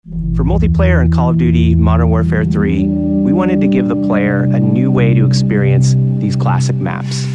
For multiplayer in Call of Duty Modern Warfare 3, we wanted to give the player a new way to experience these classic maps.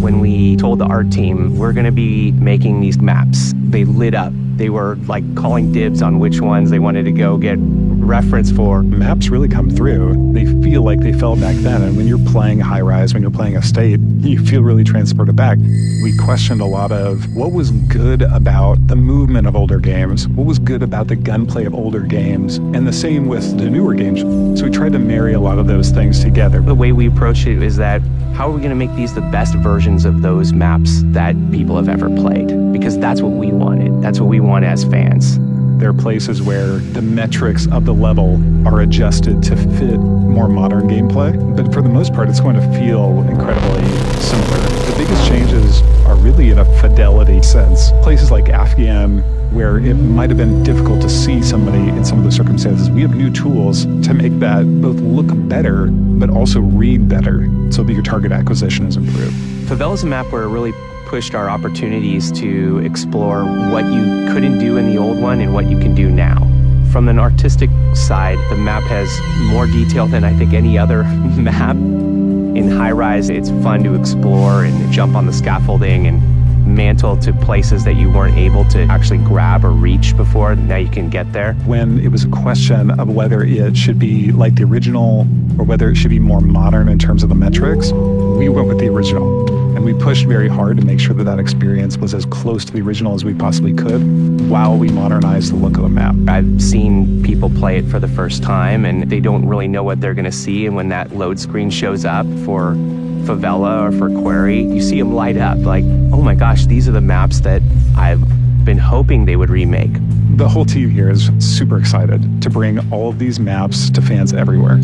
When we told the art team, we're gonna be making these maps, they lit up. They were like calling dibs on which ones they wanted to go get reference for. Maps really come through. They feel like they felt back then. And when you're playing High Rise, when you're playing Estate, you feel really transported back. We questioned a lot of what was good about the movement of older games, what was good about the gunplay of older games, and the same with the newer games. So we tried to marry a lot of those things together. The way we approach it is that, how are we going to make these the best versions of those maps that people have ever played? Because that's what we wanted. That's what we want as fans. There are places where the metrics of the level are adjusted to fit more modern gameplay, but for the most part, it's going to feel incredibly similar. The biggest changes are really in a fidelity sense. Places like Afghan, where it might have been difficult to see somebody in some of the circumstances, we have new tools to make that both look better, but also read better, so that your target acquisition is improved. Favela's a map where it really pushed our opportunities to explore what you couldn't do in the old one and what you can do now. From an artistic side, the map has more detail than I think any other map. In High Rise, it's fun to explore and jump on the scaffolding and mantle to places that you weren't able to actually grab or reach before. Now you can get there. When it was a question of whether it should be like the original or whether it should be more modern in terms of the metrics, we went with the original. And we pushed very hard to make sure that that experience was as close to the original as we possibly could while we modernized the look of the map. I've seen people play it for the first time and they don't really know what they're going to see, and when that load screen shows up for Favela or for Quarry, you see them light up like, oh my gosh, these are the maps that I've been hoping they would remake. The whole team here is super excited to bring all of these maps to fans everywhere.